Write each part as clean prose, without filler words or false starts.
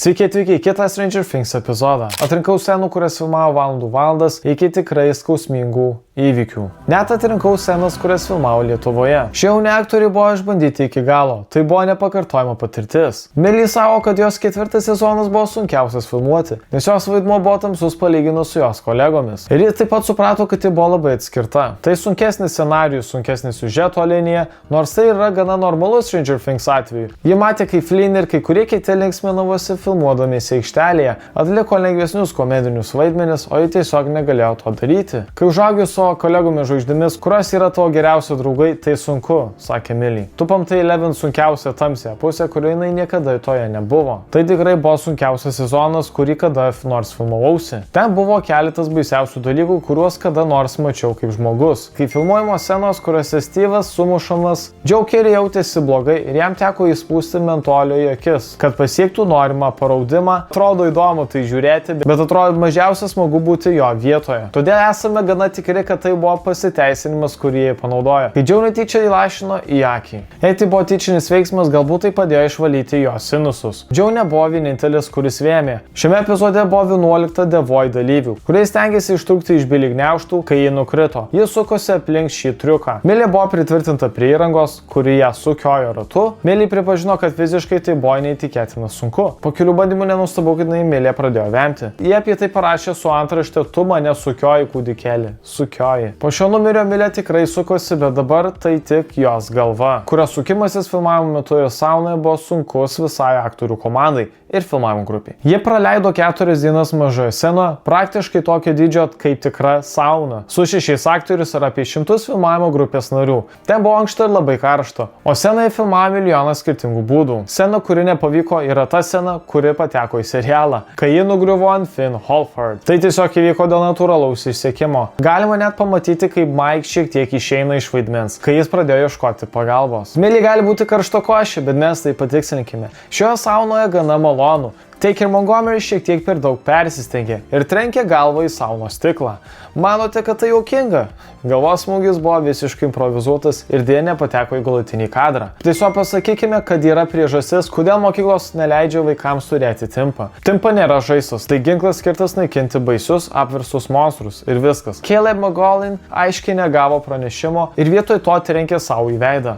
Sveiki atvykę į kitą Stranger Things epizodą. Atrinkau scenų, kurias filmavo valandas iki tikrai skausmingų įvykių. Net atrinkau scenas, kurias filmavo Lietuvoje. Šie jauni aktoriai buvo išbandyti iki galo. Tai buvo nepakartojama patirtis. Millie savo, kad jos ketvirtas sezonas buvo sunkiausias filmuoti, nes jos vaidmuo buvo tamsus palyginus su jos kolegomis. Ir ji taip pat suprato, kad ji buvo labai atskirta. Tai sunkesnis scenarijus, sunkesnė siužeto linija, nors tai yra gana normalus Stranger Things atveju. Ji matė, kaip Flynn ir kai kurie kiti linksminavosi filmuodamiesi aikštelėje, atliko lengvesnius komedinius vaidmenis, o ji tiesiog negalėjo to daryti. Kai užaugi su kolegomis žvaigždėmis, kurios yra tavo geriausi draugai, tai sunku, sakė Millie. Tu pamatai Eleven sunkiausią tamsią pusę, kurioje jinai niekada toje nebuvo. Tai tikrai buvo sunkiausias sezonas, kurį kada nors filmavausi. Ten buvo keletas baisiausių dalykų, kuriuos kada nors mačiau kaip žmogus. Kai filmuojamos scenos, kuriuose Steve'as sumušamas, Jokerį jautėsi blogai ir jam teko įspūsti mentolio į akis, kad pasiektų norimą paraudimą. Atrodo įdomu tai žiūrėti, bet atrodo mažiausiai smagu būti jo vietoje. Todėl esame gana tikri, kad tai buvo pasiteisinimas, kurį jie panaudojo, kai Joe netyčia įlašino į akį. Jei tai buvo tyčinis veiksmas, galbūt tai padėjo išvalyti jo sinusus. Joe nebuvo vienintelis, kuris vėmė. Šiame epizode buvo 11 The Void dalyvių, kuriais stengiasi ištrūkti iš Billy gniaužtų, kai ji nukrito. Jis sukosi aplink šį triuką. Millie buvo pritvirtinta prie įrangos, kuri ją sukiojo ratu. Millie pripažino, kad fiziškai tai buvo neįtikėtina sunku. Po kelių bandymų nenustebau, kad Millie pradėjo vemti. Jie apie tai parašė su antrašte: tu mane sukioji, kūdikėlį. Sukioji. Po šio numerio Millie tikrai sukosi, bet dabar tai tik jos galva, kurios sukimasis filmavimo metu ir saunoje buvo sunkus visai aktorių komandai ir filmavimo grupiai. Jie praleido 4 dienas mažoje scenoje, praktiškai tokio dydžio kaip tikra sauna, su 6 aktorius ir apie 100 filmavimo grupės narių. Ten buvo ankšta ir labai karšta, o scenoje filmavo milijonas skirtingų būdų. Scena, kuri nepavyko, yra ta scena, kuri pateko į serialą, kai ji nugriuvo ant Finn Wolfhard. Tai tiesiog įvyko dėl natūralaus išsekimo. Galima net pamatyti, kaip Mike šiek tiek išeina iš vaidmens, kai jis pradėjo ieškoti pagalbos. Millie gali būti karštakošė, bet mes tai patikslinkime. Šioje saunoje gana malonu. Take ir Montgomery šiek tiek per daug persistengė ir trenkė galvą į saunos stiklą. Manote, kad tai juokinga? Galvos smūgis buvo visiškai improvizuotas ir dėja nepateko į galutinį kadrą. Tiesiog pasakykime, kad yra priežastis, kodėl mokyklos neleidžia vaikams turėti timpą. Timpa nėra žaislas, tai ginklas skirtas naikinti baisius, apverstus monstrus ir viskas. Caleb McGollin aiškiai negavo pranešimo ir vietoj to trenkė savo į veidą.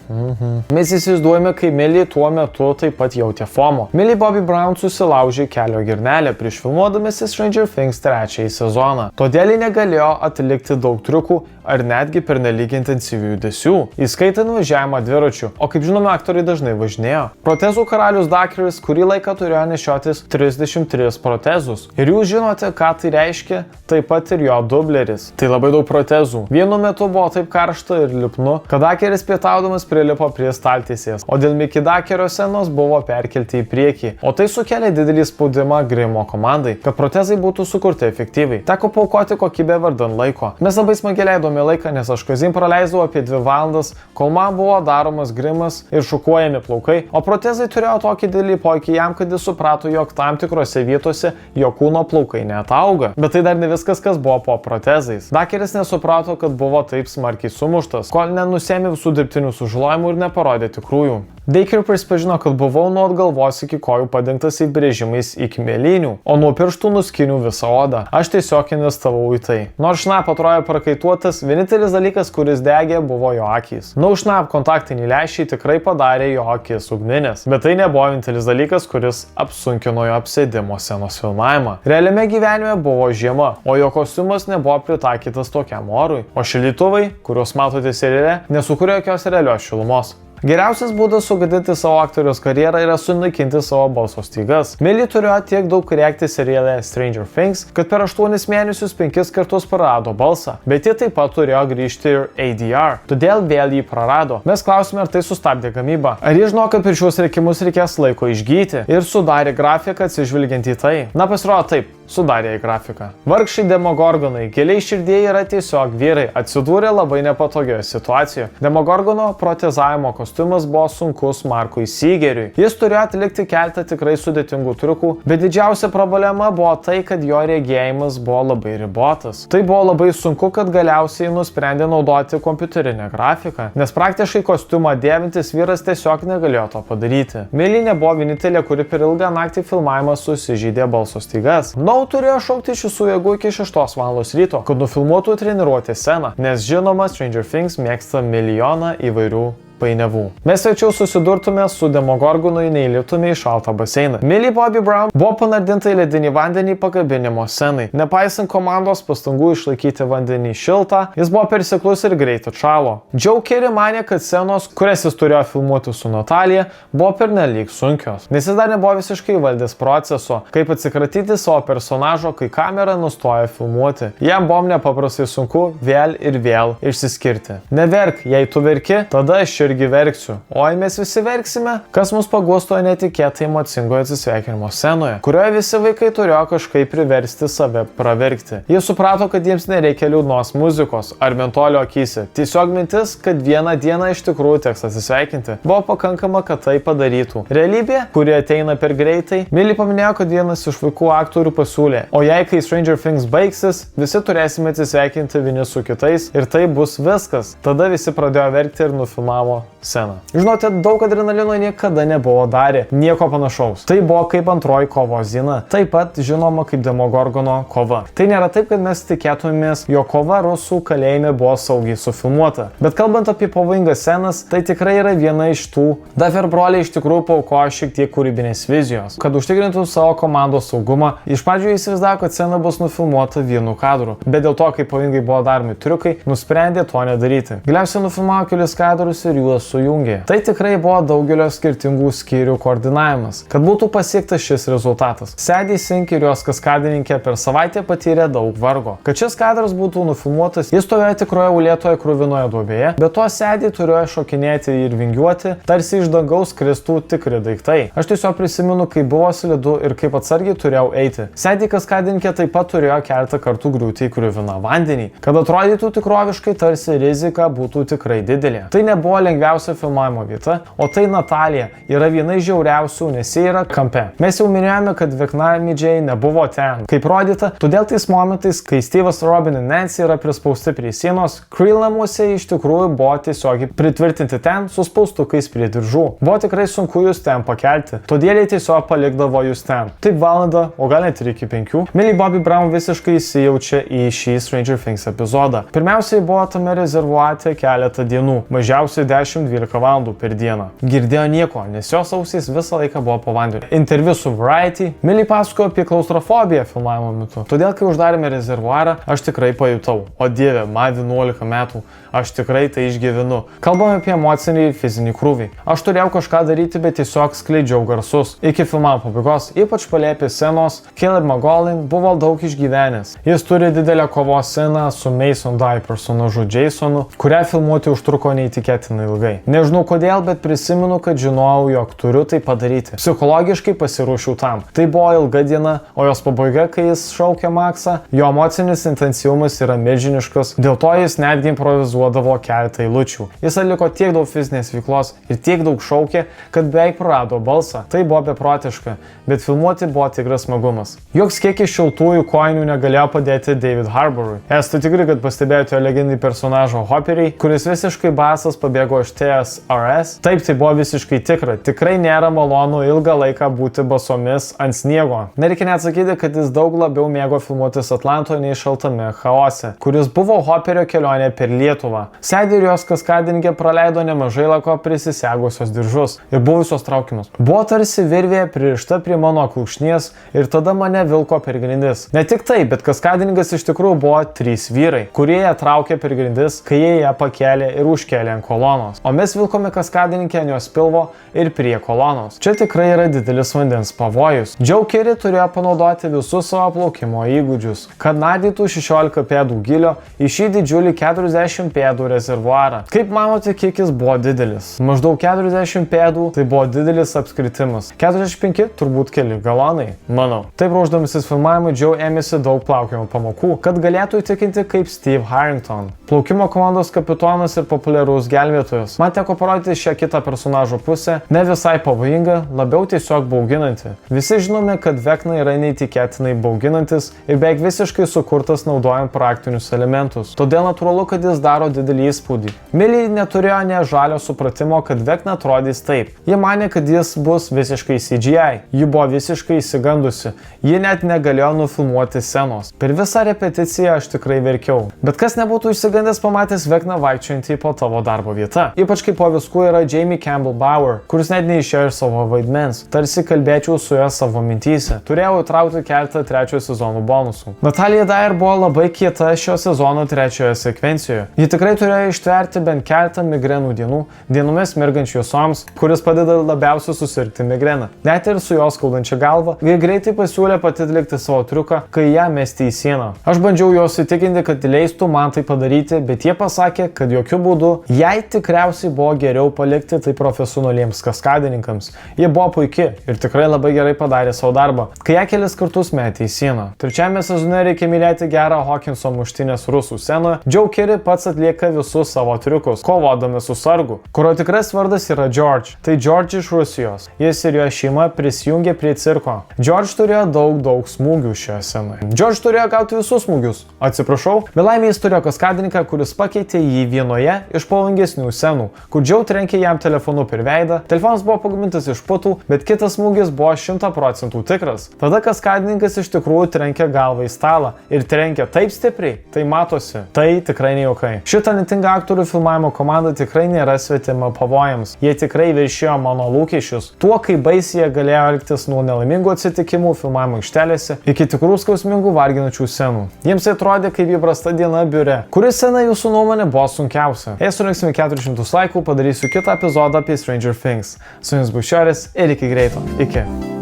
Mes įsivaizduojame, kai Millie tuo metu taip pat jautė FOMO. Millie Bobby Brown susilaužė kelio girnelę prieš filmuodamasi Stranger Things 3 sezoną. Todėl ji negalėjo atlikti daug triukų ar netgi pernelyg intensyvių judesių, įskaitant važiavimą dviračiu, o kaip žinome, aktoriai dažnai važinėjo. Protezų karalius Dakeris kurį laiką turėjo nešiotis 33 protezus. Ir jūs žinote, ką tai reiškia, taip pat ir jo dubleris. Tai labai daug protezų. Vienu metu buvo taip karšta ir lipnu, kad Dakeris pietaudamas prilipo prie staltiesės, o dėl Mickey Dakerio scenos buvo perkelti į priekį, o tai sukėlė didelį spaudimą grimo komandai, kad protezai būtų sukurti efektyviai. Teko paaukoti kokybę vardan laiko. Mes labai smagiai leidome laiką, nes aš kasdien praleisdavau apie 2 valandas, kol man buvo daromas grimas ir šukuojami plaukai, o protezai turėjo tokį didelį poveikį jam, kad jis suprato, jog tam tikrose vietose jo kūno plaukai neatauga. Bet tai dar ne viskas, kas buvo po protezais. Dakeris nesuprato, kad buvo taip smarkiai sumuštas, kol nenusėmė visų dirbtinių sužalojimų ir neparodė tikrųjų. Daker prisipažino, kad buvau nuo galvos iki kojų padengtas įbrėžimais iki mėlynių, o nuo pirštų nuskiniau visą odą. Aš tiesiog investavau į tai. Nors Schnapp atrodė prakaituotas, vienintelis dalykas, kuris degė, buvo jo akys. Schnapp kontaktiniai lęšiai tikrai padarė jo akis ugninės, bet tai nebuvo vienintelis dalykas, kuris apsunkino jo apsėdimo scenos filmavimą. Realiame gyvenime buvo žiema, o jo kostiumas nebuvo pritaikytas tokiam orui, o šildytuvai, kuriuos matote seriale, nesukuria jokios realios šilumos. Geriausias būdas sugadinti savo aktoriaus karjerą yra sunaikinti savo balso stygas. Millie turėjo tiek daug rėkti seriale Stranger Things, kad per 8 mėnesius 5 kartus prarado balsą, bet ji taip pat turėjo grįžti ir ADR, todėl vėl jį prarado. Mes klausime, ar tai sustabdė gamybą. Ar ji žino, kad per šiuos rėkimus reikės laiko išgyti ir sudarė grafiką atsižvelgiant į tai? Na, pasirodo taip. sudarė į grafiką. Vargšai Demogorgonai, giliai širdėje yra tiesiog vyrai, atsidūrė labai nepatogioje situacijoje. Demogorgono protezavimo kostiumas buvo sunkus Markui Seegeriui. Jis turėjo atlikti keletą tikrai sudėtingų triukų, bet didžiausia problema buvo tai, kad jo regėjimas buvo labai ribotas. Tai buvo labai sunku, kad galiausiai nusprendė naudoti kompiuterinę grafiką, nes praktiškai kostiumą dėvintis vyras tiesiog negalėjo to padaryti. Millie nebuvo vienintelė, kuri per ilgą naktį filmavimą susižeidė balso stygas. Turėjo šaukti iš visų jėgų iki 6 val. Ryto, kad nufilmuotų treniruotės sceną, nes žinoma, Stranger Things mėgsta milijoną įvairių painiavų. Mes svečiau susidurtume su Demogorgonu, neįliptume į šaltą baseiną. Millie Bobby Brown buvo panardinta į ledinį vandenį pakabinimo scenai. Nepaisant komandos pastangų išlaikyti vandenį šiltą, jis buvo persiklus ir greit atšalo. Joe Keery manė, kad scenos, kurias jis turėjo filmuoti su Natalija, buvo pernelyg sunkios, nes jis dar nebuvo visiškai valdęs proceso, kaip atsikratyti savo personažo, kai kamera nustoja filmuoti. Jam buvo nepaprastai sunku vėl ir vėl išsiskirti. Neverk, jei tu verki, tada aš irgi verksiu. Oi, mes visi verksime, kas mus paguosto netikėtai emocingoje atsisveikinimo scenoje, kurioje visi vaikai turėjo kažkaip priversti save praverkti. Jie suprato, kad jiems nereikia liūdnos muzikos ar mentolio akyse. Tiesiog mintis, kad vieną dieną iš tikrųjų teks atsisveikinti, buvo pakankama, kad tai padarytų. Realybė, kuri ateina per greitai, Millie paminėjo, kad vienas iš vaikų aktorių pasiūlė, o jei kai Stranger Things baigsis, visi turėsime atsisveikinti vieni su kitais ir tai bus viskas. Tada visi pradėjo verkti ir nufilmavo sceną. Žinote, daug adrenalino niekada nebuvo darę, nieko panašaus. Tai buvo kaip antroji kovos diena, taip pat žinoma kaip Demogorgono kova. Tai nėra taip, kad mes tikėtumės, jo kova rusų kalėjime buvo saugiai sufilmuota. Bet kalbant apie pavojingas scenas, tai tikrai yra viena iš tų. Duffer broliai iš tikrųjų paaukojo šiek tiek kūrybinės vizijos, kad užtikrintų savo komandos saugumą. Iš pradžių įsivaizdavo, kad scena bus nufilmuota vienu kadru, bet dėl to, kaip pavojingai buvo daromi triukai, nusprendė to nedaryti. Galiausiai nufilmavo kelis kadrus ir juos sujungė. Tai tikrai buvo daugelio skirtingų skyrių koordinavimas, kad būtų pasiektas šis rezultatas. Sadie Sink ir jos kaskadininkė per savaitę patyrė daug vargo. Kad šis kadras būtų nufilmuotas, jis stovėjo tikroje ulietoje kruvinoje duobėje, bet to Sadie turėjo šokinėti ir vingiuoti, tarsi iš dangaus kristų tikri daiktai. Aš tiesiog prisimenu, kaip buvo slidu ir kaip atsargiai turėjau eiti. Sadie kaskadininkė taip pat turėjo keletą kartų griūti į kruviną vandenį, kad atrodytų tikroviškai, tarsi rizika būtų tikrai didelė. Tai nebuvo lengviausia filmavimo vieta, o tai Natalija yra viena iš žiauriausių, nes jie yra kampe. Mes jau minėjome, kad veknamidžiai nebuvo ten, kaip rodyta, todėl tais momentais, kai Steve'as, Robin ir Nancy yra prispausti prie sienos, Creel namuose iš tikrųjų buvo tiesiog pritvirtinti ten su spaustukais prie diržų. Buvo tikrai sunku jūs ten pakelti, todėl jie tiesiog palikdavo jūs ten. Taip valandą, o gal net ir iki 5. Millie Bobby Brown visiškai įsijaučia į šį Stranger Things epizodą. Pirmiausiai buvo tame rezervuate keletą dienų, mažiausiai 10-12 valandų per dieną. Girdėjo nieko, nes jos ausys visą laiką buvo po vandeniu. Interviu su Variety, Millie pasakojo apie klaustrofobiją filmavimo metu. Todėl, kai uždarėme rezervuarą, aš tikrai pajutau. O dieve, man 11 metų, aš tikrai tai išgyvenu. Kalbame apie emocinį ir fizinį krūvį. Aš turėjau kažką daryti, bet tiesiog skleidžiau garsus. Iki filmavimo pabaigos, ypač palėpė scenos, Caleb McGollin buvo daug išgyvenęs. Jis turi didelę kovos sceną su Mason Dye personažu Jasonu, kurią filmuoti užtruko neįtikėtinai ilgai. Nežinau kodėl, bet prisimenu, kad žinojau, jog turiu tai padaryti. Psichologiškai pasiruošiau tam. Tai buvo ilga diena, o jos pabaiga, kai jis šaukė Maxą, jo emocinis intensyvumas yra milžiniškas, dėl to jis netgi improvizuodavo keletą eilučių. Jis atliko tiek daug fizinės veiklos ir tiek daug šaukė, kad beveik prarado balsą. Tai buvo beprotiška, bet filmuoti buvo tikras smagumas. Joks kiekis šiltųjų kojinių negalėjo padėti David Harbourui. Esate tikri, kad pastebėjote legendinį personažą Hopperį, kuris visiškai basas pabėgo iš TSRS? Taip, tai buvo visiškai tikra. Tikrai nėra malonu ilgą laiką būti basomis ant sniego. Nereikia net sakyti, kad jis daug labiau mėgo filmuotis Atlantoje nei šaltame chaose, kuris buvo Hopperio kelionė per Lietuvą. Sadie ir jos kaskadininkė praleido nemažai laiko prisisegusios diržus ir buvusios traukimus. Buvo tarsi virvė pririšta prie mano kulkšnies ir tada mane vilko per grindis. Ne tik tai, bet kaskadininkas iš tikrųjų buvo 3 vyrai, kurie ją traukė per grindis, kai jie ją pakėlė ir užkėlė ant kolonos. sienos, o mes vilkome kaskadininkę ant jos pilvo ir prie kolonos. Čia tikrai yra didelis vandens pavojus. Joe Carey turėjo panaudoti visus savo plaukimo įgūdžius, kad nardytų 16 pėdų gylio į šį didžiulį 40 pėdų rezervuarą. Kaip manote, kiek jis buvo didelis? Maždaug 40 pėdų tai buvo didelis apskritimas. 45 turbūt keli galonai, manau. Taip ruošdamasis filmavimui Joe ėmėsi daug plaukimo pamokų, kad galėtų įtikinti kaip Steve Harrington. Plaukimo komandos kapitonas ir populiarus gelbėtojas. Man teko parodyti šią kitą personažo pusę, ne visai pavojinga, labiau tiesiog bauginanti. Visi žinome, kad Vekna yra neįtikėtinai bauginantis ir beveik visiškai sukurtas naudojant praktinius elementus. Todėl natūralu, kad jis daro didelį įspūdį. Millie neturėjo nė žalio supratimo, kad Vekna atrodys taip. Ji manė, kad jis bus visiškai CGI. Ji buvo visiškai įsigandusi. Ji net negalėjo nufilmuoti scenos. Per visą repeticiją aš tikrai verkiau. Bet kas nebūtų išsigandęs pamatęs Vekną vaikščiojantį po tavo darbo vietą. Ypač kaip po viskų yra Jamie Campbell Bower, kuris net neišėjo iš savo vaidmens. Tarsi kalbėčiau su juo savo mintyse. Turėjau įtraukti keletą trečiojo sezono bonusų. Natalija Dyer buvo labai kieta šio sezono trečiojo sekvencijoje. Ji tikrai turėjo ištverti bent keletą migrenų dienų, dienomis mirgančių šviesoms, kuris padeda labiausiai susirgti migreną. Net ir su jos skaudančia galva, ji greitai pasiūlė pati atlikti savo triuką, kai ją mesti į sieną. Aš bandžiau juos įtikinti, kad leistų man tai padaryti, bet jie pasakė, kad jokių būdų jai tikriausiai buvo geriau palikti tai profesionaliems kaskadininkams. Jie buvo puiki ir tikrai labai gerai padarė savo darbą, kai ją kelis kartus metė į sieną. Trečiame sezone reikia mylėti gerą Hawkinso muštynės rusų sceną. Joe Carey pats atlieka visus savo triukus, kovodami su sargu, kurio tikras vardas yra George. Tai George iš Rusijos. Jis ir jo šeima prisijungė prie cirko. George turėjo daug smūgių šioje scenoje. George turėjo gauti visus smūgius. Atsiprašau, belaimė jis turėjo kaskadininką, kuris pakeitė jį vienoje iš pavojingesnių scenų, kur Joe trenkė jam telefonu per veidą. Telefonas buvo pagamintas iš putų, bet kitas smūgis buvo 100% tikras. Tada kaskadininkas iš tikrųjų trenkė galvą į stalą ir trenkė taip stipriai, tai matosi. Tai tikrai ne juokai. Šitą netingą aktorių filmavimo komanda tikrai nėra svetima pavojams. Jie tikrai viršijo mano lūkesčius. Tuo, kaip baisiai jie galėjo elgtis nuo nelaimingų atsitikimų filmavimo aikštelėse iki tikrų skausmingų varginančių scenų. Jiems atrodė kaip įprasta diena biure. Kuri scena jūsų nuomonė buvo sunkiausia? Jei surinksime 400 laikų, padarysiu kitą epizodą apie Stranger Things. Su jumis bus Šioris ir iki greito. Iki.